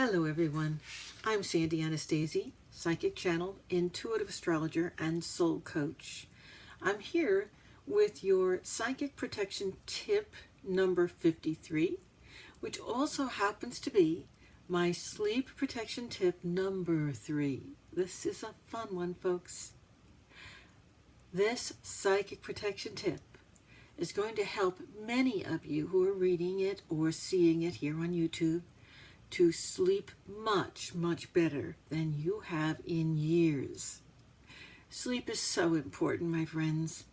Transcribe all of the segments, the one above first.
Hello everyone, I'm Sandy Anastasi, psychic channel, intuitive astrologer, and soul coach. I'm here with your psychic protection tip number 53, which also happens to be my sleep protection tip number 3. This is a fun one, folks. This psychic protection tip is going to help many of you who are reading it or seeing it here on YouTube to sleep much, much better than you have in years. Sleep is so important, my friends.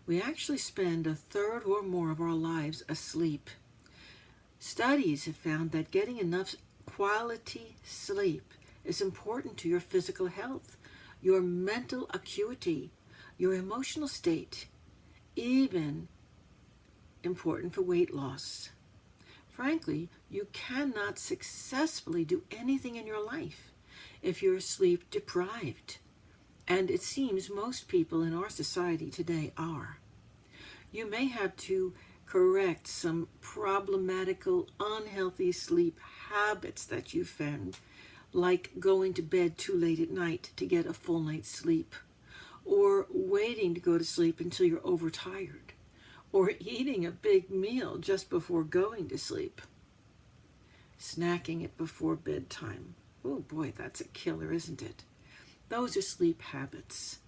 We actually spend a third or more of our lives asleep. Studies have found that getting enough quality sleep is important to your physical health, your mental acuity, your emotional state, even important for weight loss. Frankly, you cannot successfully do anything in your life if you're sleep deprived. And it seems most people in our society today are. You may have to correct some problematical, unhealthy sleep habits that you found, like going to bed too late at night to get a full night's sleep, or waiting to go to sleep until you're overtired, or eating a big meal just before going to sleep, snacking it before bedtime. Oh boy, that's a killer, isn't it? Those are sleep habits,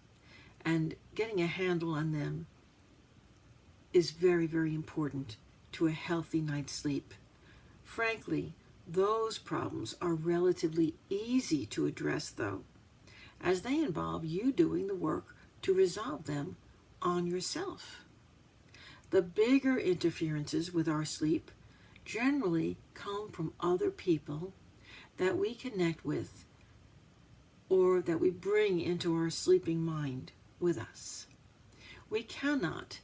and getting a handle on them is very, very important to a healthy night's sleep. Frankly, those problems are relatively easy to address, though, as they involve you doing the work to resolve them on yourself. The bigger interferences with our sleep generally come from other people that we connect with or that we bring into our sleeping mind with us. We cannot,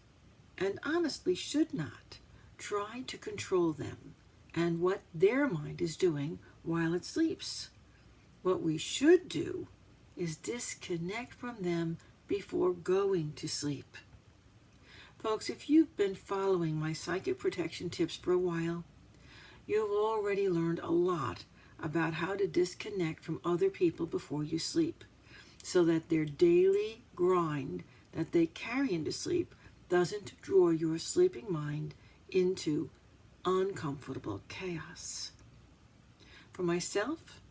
and honestly should not, try to control them and what their mind is doing while it sleeps. What we should do is disconnect from them before going to sleep. Folks, if you've been following my psychic protection tips for a while, you've already learned a lot about how to disconnect from other people before you sleep, so that their daily grind that they carry into sleep doesn't draw your sleeping mind into uncomfortable chaos. For myself,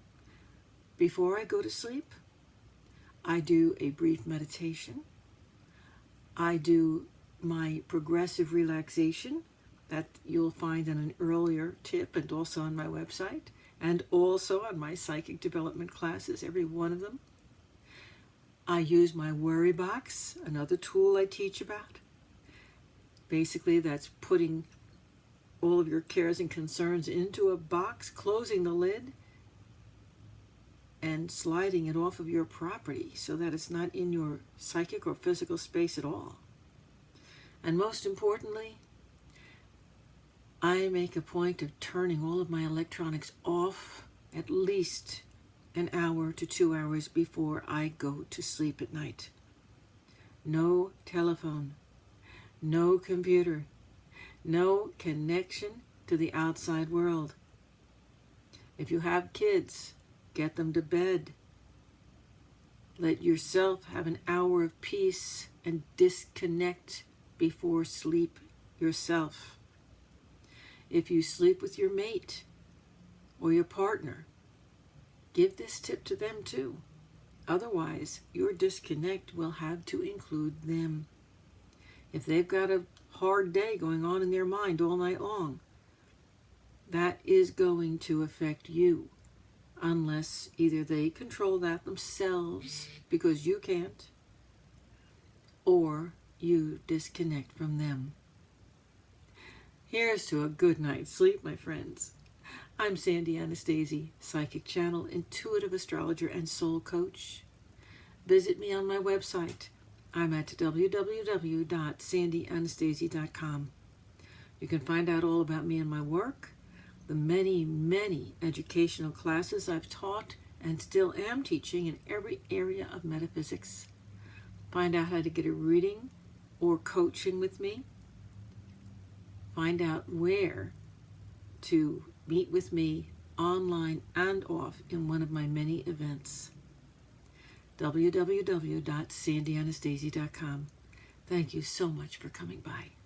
before I go to sleep, I do a brief meditation. I do my progressive relaxation that you'll find in an earlier tip and also on my website and also on my psychic development classes, every one of them. I use my worry box, another tool I teach about. Basically, that's putting all of your cares and concerns into a box, closing the lid, and sliding it off of your property so that it's not in your psychic or physical space at all. And most importantly, I make a point of turning all of my electronics off at least an hour to 2 hours before I go to sleep at night. No telephone, no computer, no connection to the outside world. If you have kids, get them to bed. Let yourself have an hour of peace and disconnect before sleep yourself. If you sleep with your mate or your partner, give this tip to them too. Otherwise, your disconnect will have to include them. If they've got a hard day going on in their mind all night long, that is going to affect you, unless either they control that themselves because you can't, or you disconnect from them. Here's to a good night's sleep, my friends. I'm Sandy Anastasi, psychic channel, intuitive astrologer, and soul coach. Visit me on my website. I'm at www.sandyanastasi.com. You can find out all about me and my work, the many, many educational classes I've taught and still am teaching in every area of metaphysics. Find out how to get a reading or coaching with me. Find out where to meet with me online and off, in one of my many events. www.sandyanastasi.com. Thank you so much for coming by.